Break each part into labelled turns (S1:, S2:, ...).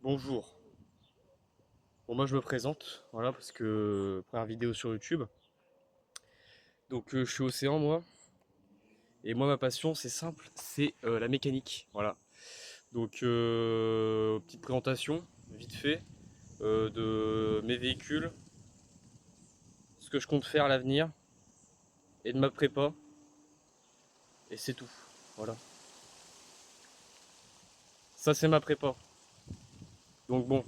S1: Bonjour. Bon, moi je me présente, voilà, parce que première vidéo sur YouTube. Donc je suis Océan moi, et moi ma passion c'est simple, c'est la mécanique, voilà. Donc petite présentation, vite fait, de mes véhicules, ce que je compte faire à l'avenir, et de ma prépa, et c'est tout, voilà. Ça c'est ma prépa. Donc bon,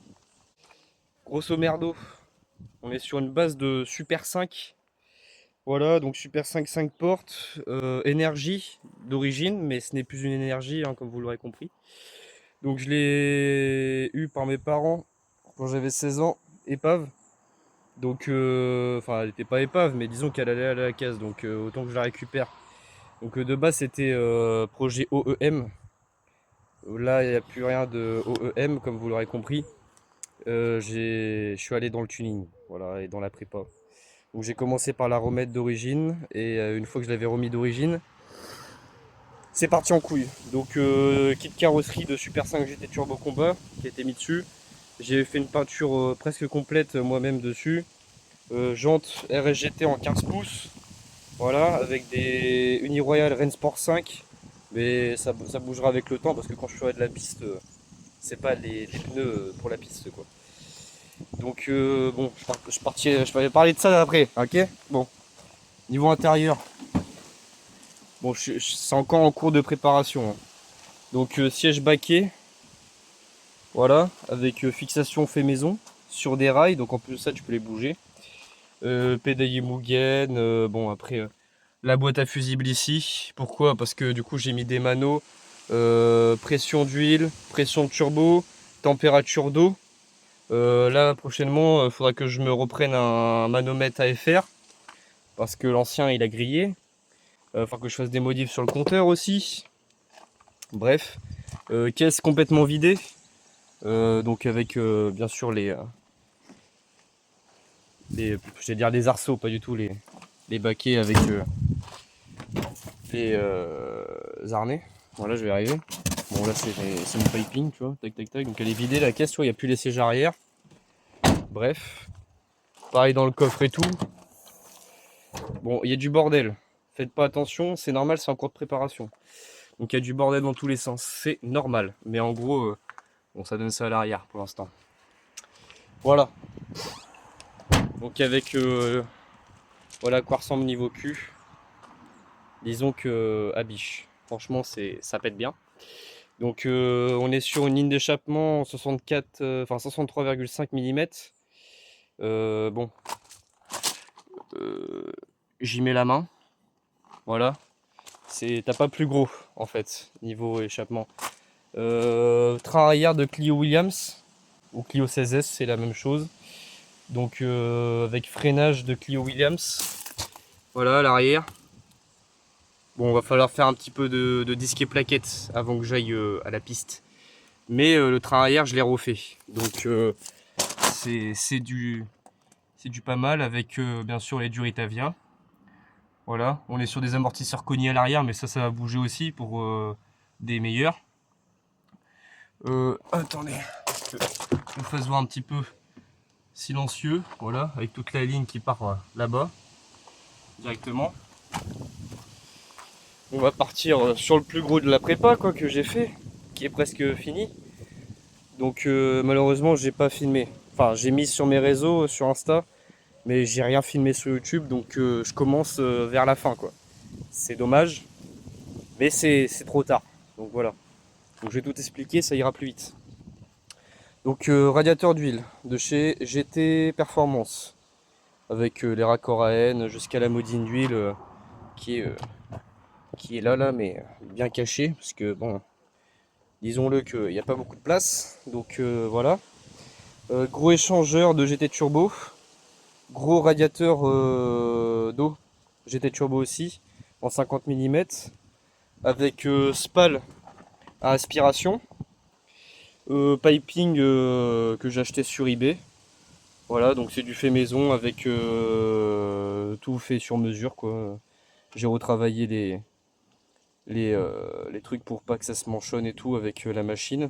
S1: grosso merdo, on est sur une base de Super 5. Voilà, donc Super 5 5 portes, énergie d'origine, mais ce n'est plus une énergie, hein, comme vous l'aurez compris. Donc je l'ai eu par mes parents quand j'avais 16 ans, épave. Donc, enfin, elle n'était pas épave, mais disons qu'elle allait à la case, donc autant que je la récupère. Donc de base c'était projet OEM. Là il n'y a plus rien de OEM, comme vous l'aurez compris. Je suis allé dans le tuning, voilà, et dans la prépa. Donc j'ai commencé par la remettre d'origine, et une fois que je l'avais remis d'origine, c'est parti en couille. Donc kit carrosserie de Super 5 GT Turbo Combat qui a été mis dessus. J'ai fait une peinture presque complète moi-même dessus. Jantes RSGT en 15 pouces. Voilà, avec des Uniroyal Rennsport 5. Mais ça bougera avec le temps parce que quand je ferai de la piste, c'est pas les pneus pour la piste quoi. Donc bon, je vais parler de ça après, ok. Bon, niveau intérieur, bon, c'est encore en cours de préparation, hein. Donc siège baquet, voilà, avec fixation fait maison sur des rails, donc en plus de ça tu peux les bouger. Pédalier Mugen, bon après la boîte à fusible ici. Pourquoi? Parce que du coup j'ai mis des manos, pression d'huile, pression de turbo, température d'eau. Là prochainement il faudra que je me reprenne un manomètre AFR parce que l'ancien il a grillé. Enfin que je fasse des modifs sur le compteur aussi. Bref, caisse complètement vidée. Donc avec bien sûr je vais dire des arceaux, pas du tout les baquets avec les harnais. Voilà, je vais arriver. Bon là c'est mon piping, tu vois, tac tac tac. Donc elle est vidée la caisse, tu vois, il n'y a plus les sièges arrière. Bref, pareil dans le coffre et tout. Bon, il y a du bordel. Faites pas attention, c'est normal, c'est en cours de préparation. Donc il y a du bordel dans tous les sens, c'est normal. Mais en gros, bon, ça donne ça à l'arrière pour l'instant. Voilà. Donc avec voilà à quoi ressemble niveau cul. Disons que à biche. Franchement, ça pète bien. Donc on est sur une ligne d'échappement 64, enfin 63,5 mm. Bon, euh, j'y mets la main. Voilà. T'as pas plus gros en fait niveau échappement. Train arrière de Clio Williams ou Clio 16S, c'est la même chose. Donc avec freinage de Clio Williams. Voilà l'arrière. Bon, va falloir faire un petit peu de disque et plaquettes avant que j'aille à la piste. Mais le train arrière, je l'ai refait. Donc c'est du pas mal avec bien sûr les Duritavia. Voilà, on est sur des amortisseurs cognés à l'arrière, mais ça va bouger aussi pour des meilleurs. Attendez, que je me fasse voir un petit peu silencieux. Voilà, avec toute la ligne qui part là-bas directement. On va partir sur le plus gros de la prépa quoi que j'ai fait, qui est presque fini. Donc malheureusement j'ai pas filmé. Enfin j'ai mis sur mes réseaux, sur Insta, mais j'ai rien filmé sur YouTube, donc je commence vers la fin quoi. C'est dommage, mais c'est trop tard. Donc voilà. Donc je vais tout expliquer, ça ira plus vite. Donc radiateur d'huile de chez GT Performance, avec les raccords AN jusqu'à la modine d'huile qui est là mais bien caché parce que bon, disons-le qu'il n'y a pas beaucoup de place. Donc voilà. Gros échangeur de GT Turbo, gros radiateur d'eau GT Turbo aussi en 50 mm avec spal à aspiration, piping que j'ai acheté sur eBay. Voilà, donc c'est du fait maison avec tout fait sur mesure quoi. J'ai retravaillé les trucs pour pas que ça se manchonne et tout avec la machine.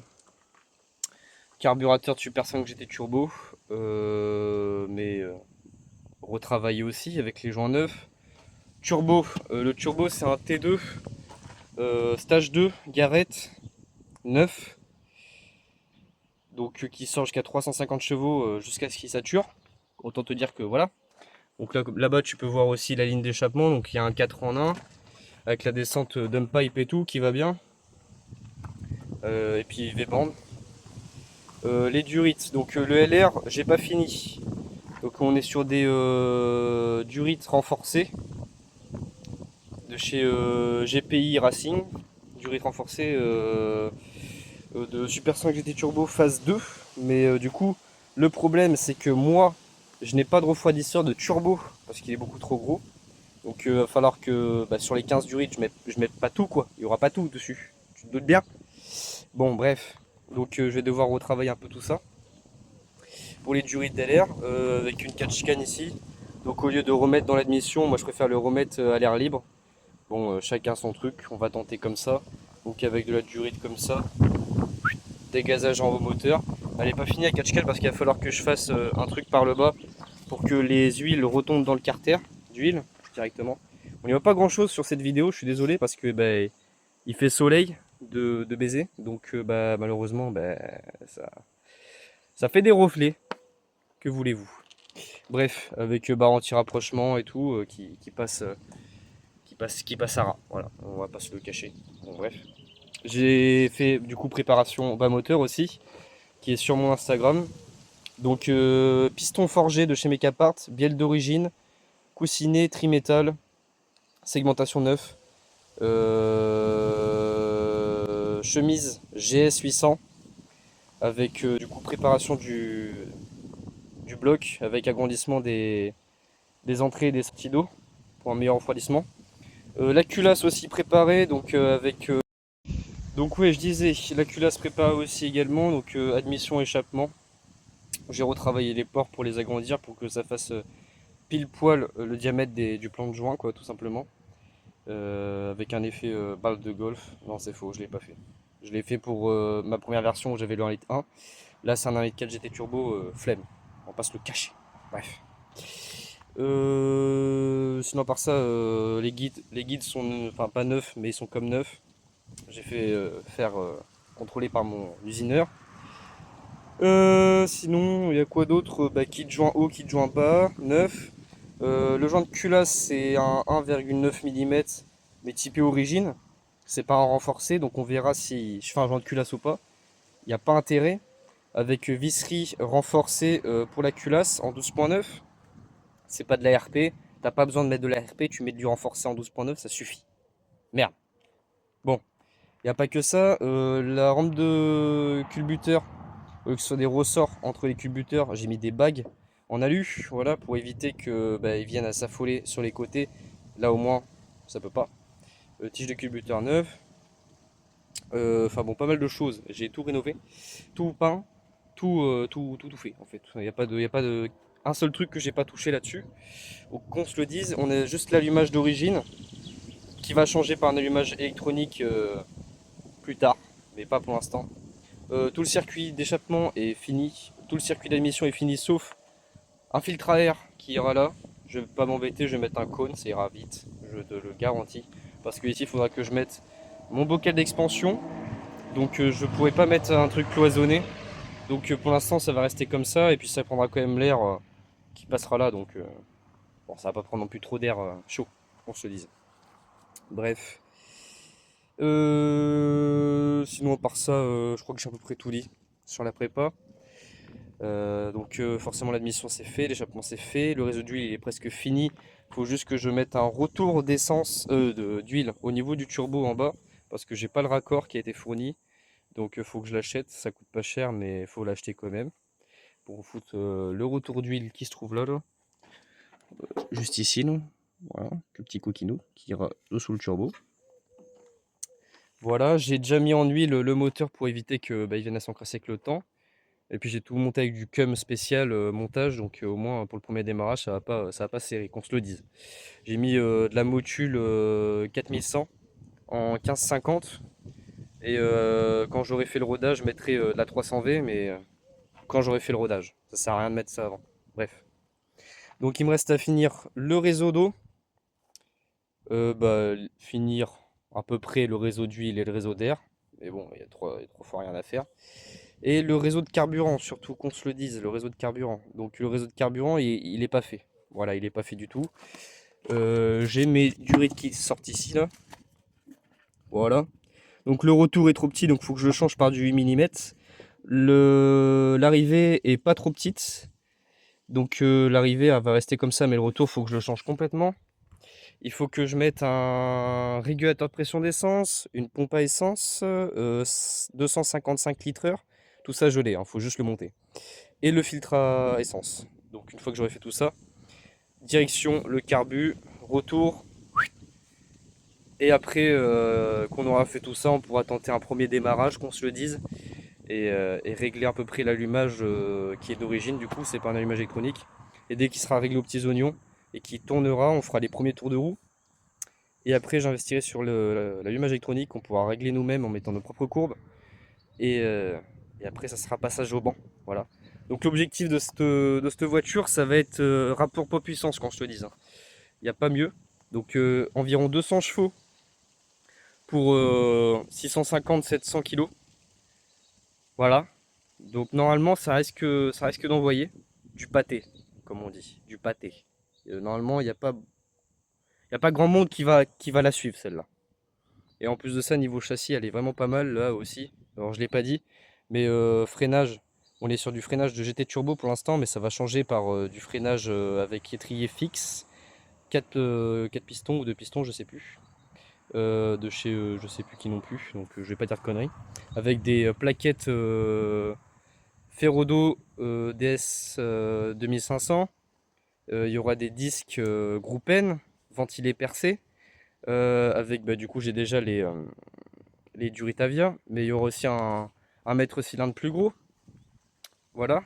S1: Carburateur de Super 5 GT Turbo, mais retravaillé aussi avec les joints neufs. Turbo, le turbo c'est un T2, stage 2, Garrett, neuf, donc qui sort jusqu'à 350 chevaux jusqu'à ce qu'il sature. Autant te dire que voilà. Donc là-bas tu peux voir aussi la ligne d'échappement, donc il y a un 4 en 1 avec la descente dump pipe et tout qui va bien. Et puis V-band. Les durites, donc le LR j'ai pas fini. Donc on est sur des durites renforcées de chez GPI Racing, durites renforcées de Super 5 GT Turbo phase 2. Mais du coup le problème c'est que moi je n'ai pas de refroidisseur de turbo parce qu'il est beaucoup trop gros. Donc il va falloir que sur les 15 durites je mette pas tout quoi, il n'y aura pas tout dessus. Tu te doutes bien. Bon bref, donc je vais devoir retravailler un peu tout ça. Pour les durites d'LR avec une catch can ici. Donc au lieu de remettre dans l'admission, moi je préfère le remettre à l'air libre. Bon, chacun son truc, on va tenter comme ça. Donc avec de la durite comme ça, dégazage en haut moteur. Elle n'est pas finie à catch can parce qu'il va falloir que je fasse un truc par le bas pour que les huiles retombent dans le carter d'huile directement. On n'y voit pas grand chose sur cette vidéo, je suis désolé parce que il fait soleil de baiser. Donc malheureusement ça fait des reflets. Que voulez-vous? Bref, avec barre anti-rapprochement et tout, qui passe à ras. Voilà, on va pas se le cacher. Bon, bref. J'ai fait du coup préparation bas moteur aussi, qui est sur mon Instagram. Donc piston forgé de chez Mecapart, bielle d'origine, coussinet, trimétal, segmentation 9, chemise GS 800 avec du coup préparation du bloc avec agrandissement des entrées et des sorties d'eau pour un meilleur refroidissement. La culasse aussi préparée, donc avec... donc oui, je disais, la culasse préparée aussi également, donc admission, échappement. J'ai retravaillé les ports pour les agrandir pour que ça fasse pile poil le diamètre du plan de joint, quoi, tout simplement. Avec un effet balle de golf. Non, c'est faux, je l'ai pas fait. Je l'ai fait pour ma première version où j'avais le 1 litre 1. Là, c'est un 1 litre 4 GT Turbo, flemme. On va pas se le cacher. Bref. Sinon, par ça, les guides sont, enfin pas neufs, mais ils sont comme neufs. J'ai fait faire contrôler par mon usineur. Sinon, il y a quoi d'autre? Kit de joint haut, kit de joint bas, neuf. Le joint de culasse, c'est un 1,9 mm, mais typé origine. C'est pas un renforcé, donc on verra si je fais un joint de culasse ou pas. Il n'y a pas intérêt. Avec visserie renforcée pour la culasse en 12.9. C'est pas de la RP. T'as pas besoin de mettre de la RP, tu mets du renforcé en 12.9, ça suffit. Merde. Bon, il n'y a pas que ça. La rampe de culbuteur, que ce soit des ressorts entre les culbuteurs, j'ai mis des bagues en alu, voilà, pour éviter que ils viennent à s'affoler sur les côtés. Là au moins, ça peut pas. Tige de culbuteur neuve. Enfin bon, pas mal de choses. J'ai tout rénové, tout peint, tout fait en fait. Il n'y a pas de un seul truc que j'ai pas touché là-dessus. Qu'on se le dise, on a juste l'allumage d'origine qui va changer par un allumage électronique plus tard, mais pas pour l'instant. Tout le circuit d'échappement est fini, tout le circuit d'admission est fini sauf un filtre à air qui ira là. Je vais pas m'embêter, je vais mettre un cône, ça ira vite, je te le garantis. Parce que ici il faudra que je mette mon bocal d'expansion, donc je pourrais pas mettre un truc cloisonné. Donc pour l'instant ça va rester comme ça et puis ça prendra quand même l'air qui passera là, donc bon, ça va pas prendre non plus trop d'air chaud, on se le dise. Bref. Sinon, à part ça, je crois que j'ai à peu près tout dit sur la prépa. Donc forcément l'admission c'est fait, l'échappement c'est fait, le réseau d'huile il est presque fini. Il faut juste que je mette un retour d'essence d'huile au niveau du turbo en bas parce que j'ai pas le raccord qui a été fourni. Donc il faut que je l'achète, ça coûte pas cher mais il faut l'acheter quand même. Pour foutre le retour d'huile qui se trouve là. Juste ici, là. Voilà, le petit coquinou qui ira sous le turbo. Voilà, j'ai déjà mis en huile le moteur pour éviter que il vienne à s'encrasser avec le temps. Et puis j'ai tout monté avec du cum spécial montage, donc au moins pour le premier démarrage ça va pas serrer, qu'on se le dise. J'ai mis de la motule 4100 en 1550. Et quand j'aurai fait le rodage, je mettrai de la 300V, mais quand j'aurai fait le rodage. Ça sert à rien de mettre ça avant. Bref. Donc il me reste à finir le réseau d'eau. Finir à peu près le réseau d'huile et le réseau d'air. Mais bon, il y a trop fois rien à faire. Et le réseau de carburant, surtout qu'on se le dise, le réseau de carburant. Donc le réseau de carburant, il est pas fait. Voilà, il est pas fait du tout. J'ai mes durées qui sortent ici là. Voilà. Donc le retour est trop petit, donc il faut que je le change par du 8 mm. L'arrivée est pas trop petite. Donc l'arrivée elle va rester comme ça, mais le retour, faut que je le change complètement. Il faut que je mette un régulateur de pression d'essence, une pompe à essence, 255 litres heure. Tout ça je l'ai, il faut juste le monter. Et le filtre à essence. Donc une fois que j'aurai fait tout ça, direction le carbu, retour. Et après qu'on aura fait tout ça, on pourra tenter un premier démarrage, qu'on se le dise, et régler à peu près l'allumage qui est d'origine. Du coup, c'est pas un allumage électronique. Et dès qu'il sera réglé aux petits oignons et qu'il tournera, on fera les premiers tours de roue. Et après, j'investirai sur l'allumage électronique qu'on pourra régler nous-mêmes en mettant nos propres courbes. Et, euh, et après, ça sera passage au banc. Voilà. Donc l'objectif de cette voiture, ça va être rapport poids-puissance, quand je te dis. Il n'y a pas mieux. Donc environ 200 chevaux pour 650-700 kg. Voilà. Donc normalement, ça risque d'envoyer du pâté, comme on dit. Du pâté. Normalement, il y a pas grand monde qui va la suivre, celle-là. Et en plus de ça, niveau châssis, elle est vraiment pas mal là aussi. Alors je l'ai pas dit, mais freinage, on est sur du freinage de GT Turbo pour l'instant, mais ça va changer par du freinage avec étrier fixe, 4 pistons ou 2 pistons, je sais plus. De chez je sais plus qui non plus, donc je vais pas dire de conneries. Avec des plaquettes Ferrodo DS 2500. Il y aura des disques Groupen ventilés percés. Avec du coup j'ai déjà les Duritavia, mais il y aura aussi un mètre cylindre plus gros. Voilà.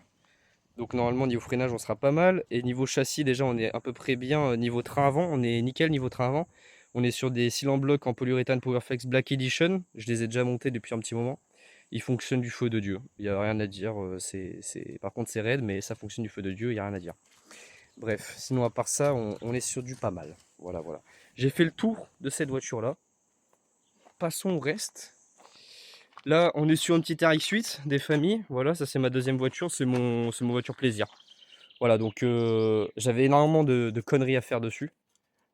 S1: Donc normalement niveau freinage on sera pas mal. Et niveau châssis déjà on est à peu près bien. Niveau train avant, on est nickel niveau train avant. On est sur des cylindres blocs en polyuréthane Powerflex Black Edition. Je les ai déjà montés depuis un petit moment. Ils fonctionnent du feu de Dieu. Il n'y a rien à dire. Par contre c'est raide, mais ça fonctionne du feu de Dieu, il n'y a rien à dire. Bref, sinon à part ça, on est sur du pas mal. Voilà, voilà. J'ai fait le tour de cette voiture là. Passons au reste. Là, on est sur une petite RX-8 des familles. Voilà, ça c'est ma deuxième voiture, c'est mon voiture plaisir. Voilà, donc j'avais énormément de conneries à faire dessus.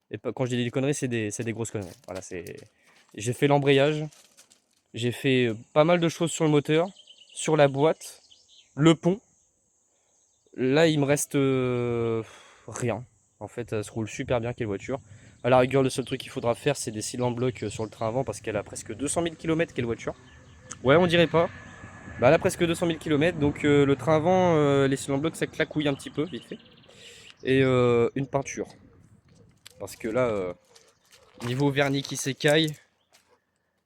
S1: Et quand je dis des conneries, c'est des grosses conneries. Voilà, j'ai fait l'embrayage, j'ai fait pas mal de choses sur le moteur, sur la boîte, le pont. Là, il me reste rien. En fait, elle se roule super bien, quelle voiture. À la rigueur, le seul truc qu'il faudra faire, c'est des cylindres blocs sur le train avant parce qu'elle a presque 200 000 km, quelle voiture. Ouais, on dirait pas. Bah, elle a presque 200 000 km, donc le train avant, les cylindres blocs, ça claquouille un petit peu, vite fait. Et une peinture. Parce que là, niveau vernis qui s'écaille,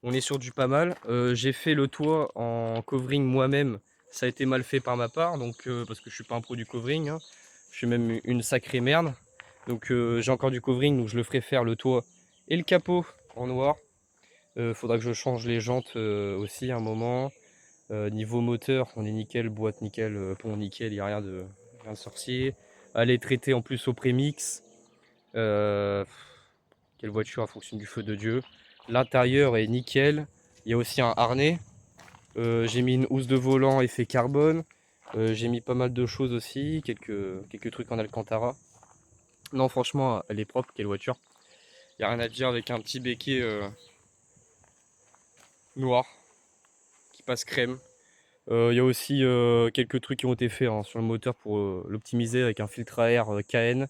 S1: on est sur du pas mal. J'ai fait le toit en covering moi-même. Ça a été mal fait par ma part, donc parce que je suis pas un pro du covering. Hein. Je suis même une sacrée merde. Donc j'ai encore du covering, donc je le ferai faire le toit et le capot en noir. Faudra que je change les jantes aussi à un moment. Niveau moteur, on est nickel, boîte nickel, pont nickel, il n'y a rien de sorcier. Elle est traitée en plus au prémix. Euh, Quelle voiture, elle fonctionne du feu de Dieu. L'intérieur est nickel. Il y a aussi un harnais. J'ai mis une housse de volant effet carbone. J'ai mis pas mal de choses aussi, quelques trucs en Alcantara. Non, franchement, elle est propre, quelle voiture. Il n'y a rien à dire avec un petit béquet noir qui passe crème. Il y a aussi quelques trucs qui ont été faits hein, sur le moteur pour l'optimiser avec un filtre à air KN,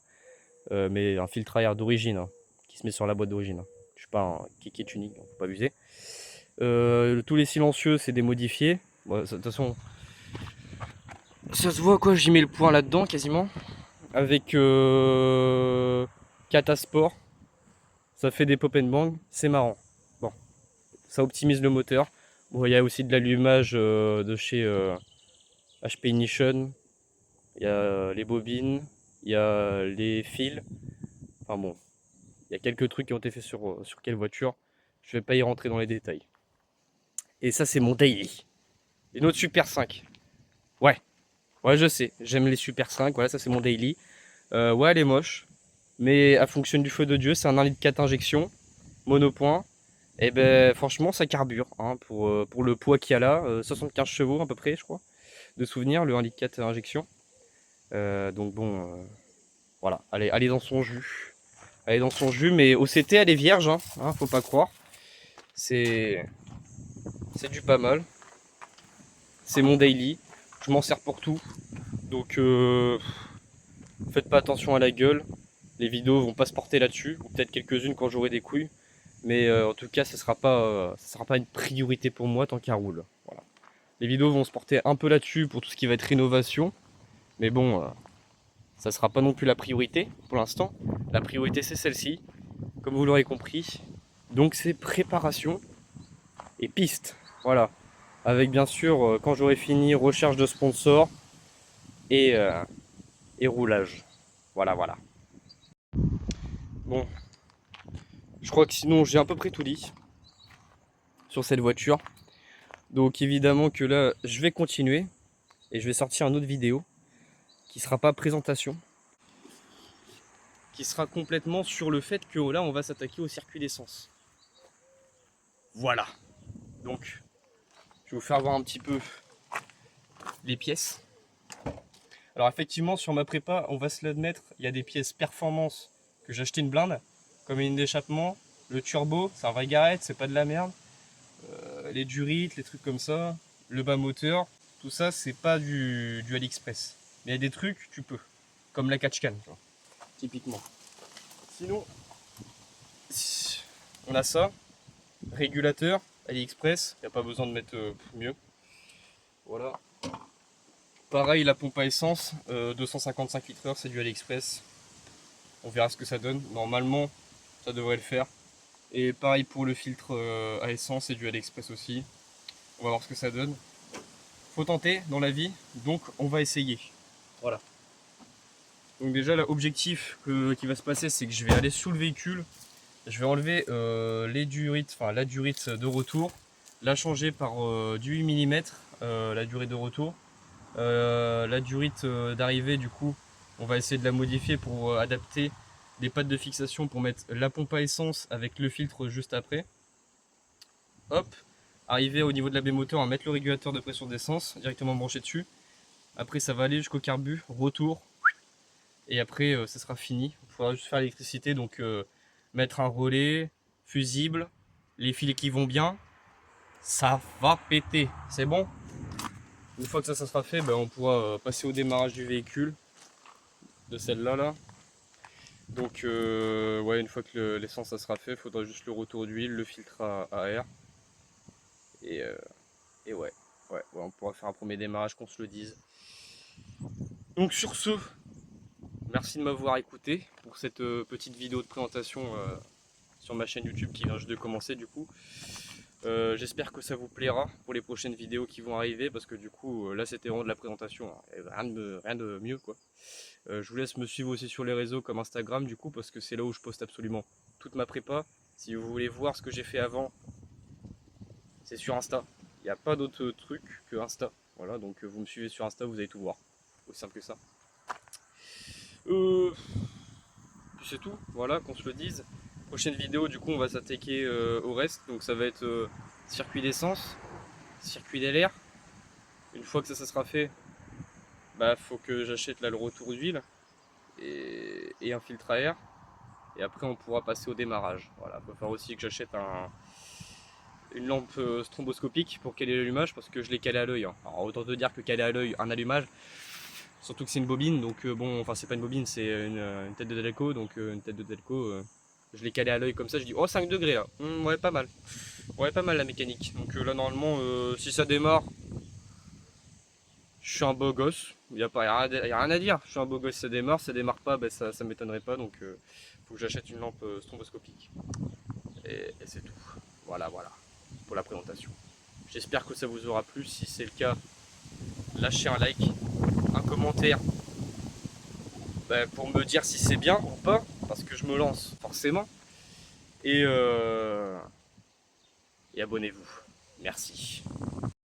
S1: mais un filtre à air d'origine hein, qui se met sur la boîte d'origine. Hein. Je suis pas un kiki tuning, faut pas abuser. Tous les silencieux, c'est des modifiés. Bon, de toute façon, ça se voit quoi, j'y mets le point là-dedans quasiment. Avec Catasport, ça fait des pop and bang, c'est marrant. Bon, ça optimise le moteur. Bon, il y a aussi de l'allumage de chez HP Ignition. Il y a les bobines, il y a les fils. Enfin bon, il y a quelques trucs qui ont été faits sur quelle voiture. Je vais pas y rentrer dans les détails. Et ça, c'est mon daily. Une autre Super 5. Ouais, ouais, je sais. J'aime les Super 5. Voilà, ça, c'est mon daily. Ouais, elle est moche. Mais elle fonctionne du feu de Dieu. C'est un 1,4 litre injection. Monopoint. Et ben, franchement, ça carbure. Hein, pour le poids qu'il y a là. 75 chevaux, à peu près, je crois. De souvenir, le 1,4 litre injection. Donc, bon, voilà. Allez dans son jus. Elle est dans son jus, mais OCT elle est vierge, hein, faut pas croire. C'est du pas mal. C'est mon daily. Je m'en sers pour tout. Donc faites pas attention à la gueule. Les vidéos vont pas se porter là-dessus. Ou peut-être quelques-unes quand j'aurai des couilles. Mais en tout cas, ça sera pas une priorité pour moi tant qu'elle roule. Voilà. Les vidéos vont se porter un peu là-dessus pour tout ce qui va être rénovation. Mais bon, ça sera pas non plus la priorité pour l'instant. La priorité c'est celle-ci, comme vous l'aurez compris. Donc c'est préparation et piste. Voilà. Avec bien sûr, quand j'aurai fini, recherche de sponsors et, et roulage. Voilà, voilà. Bon, je crois que sinon j'ai à peu près tout dit sur cette voiture. Donc évidemment que là, je vais continuer et je vais sortir une autre vidéo qui sera pas présentation, qui sera complètement sur le fait que là, on va s'attaquer au circuit d'essence. Voilà. Donc, je vais vous faire voir un petit peu les pièces. Alors effectivement, sur ma prépa, on va se l'admettre, il y a des pièces performance que j'ai acheté une blinde, comme une d'échappement, le turbo, c'est un vrai garrette, c'est pas de la merde. Les durites, les trucs comme ça, le bas moteur, tout ça c'est pas du AliExpress. Mais il y a des trucs, tu peux, comme la catch-can, typiquement. Sinon, on a ça, régulateur, AliExpress, il n'y a pas besoin de mettre mieux. Voilà. Pareil, la pompe à essence, 255 litres, c'est du AliExpress. On verra ce que ça donne. Normalement, ça devrait le faire. Et pareil pour le filtre à essence, c'est du AliExpress aussi. On va voir ce que ça donne. Faut tenter dans la vie, donc on va essayer. Voilà. Donc déjà, l'objectif qui va se passer, c'est que je vais aller sous le véhicule. Je vais enlever les durites, enfin la durite de retour, la changer par du 8 mm, la durée de retour. La durite d'arrivée, du coup, on va essayer de la modifier pour adapter des pattes de fixation pour mettre la pompe à essence avec le filtre juste après. Hop, arriver au niveau de la baie moteur, on va mettre le régulateur de pression d'essence directement branché dessus. Après, ça va aller jusqu'au carbu, retour, et après, ça sera fini. Il faudra juste faire l'électricité, donc mettre un relais, fusible, les fils qui vont bien. Ça va péter, c'est bon. Une fois que ça sera fait, ben, on pourra passer au démarrage du véhicule, de celle-là. Là. Donc ouais, une fois que l'essence ça sera fait, il faudra juste le retour d'huile, le filtre à air. Et ouais, on pourra faire un premier démarrage qu'on se le dise. Donc sur ce, merci de m'avoir écouté pour cette petite vidéo de présentation sur ma chaîne YouTube qui vient juste de commencer du coup. J'espère que ça vous plaira pour les prochaines vidéos qui vont arriver parce que du coup là c'était vraiment de la présentation, hein, rien de mieux quoi. Je vous laisse me suivre aussi sur les réseaux comme Instagram du coup parce que c'est là où je poste absolument toute ma prépa. Si vous voulez voir ce que j'ai fait avant, c'est sur Insta. Il n'y a pas d'autre truc que Insta. Voilà, donc vous me suivez sur Insta, vous allez tout voir. Aussi simple que ça. Puis c'est tout, voilà, qu'on se le dise. Prochaine vidéo, du coup, on va s'attaquer au reste. Donc ça va être circuit d'essence, circuit d'LR. Une fois que ça sera fait, bah faut que j'achète là le retour d'huile et un filtre à air. Et après on pourra passer au démarrage. Voilà, il faut faire aussi que j'achète une lampe stromboscopique pour caler l'allumage parce que je l'ai calé à l'œil. Hein. Alors autant te dire que caler à l'œil un allumage, surtout que c'est une bobine, donc bon, enfin c'est pas une bobine, c'est une tête de Delco, donc une tête de Delco, je l'ai calé à l'œil comme ça, je dis oh 5 degrés là, ouais pas mal, ouais pas mal la mécanique. Donc là normalement si ça démarre, je suis un beau gosse, il n'y a rien à dire, je suis un beau gosse, ça démarre pas, ben, ça m'étonnerait pas, donc faut que j'achète une lampe stromboscopique. Et c'est tout, voilà pour la présentation. J'espère que ça vous aura plu, si c'est le cas, lâchez un like, un commentaire, ben, pour me dire si c'est bien ou pas, parce que je me lance forcément. Et abonnez-vous. Merci.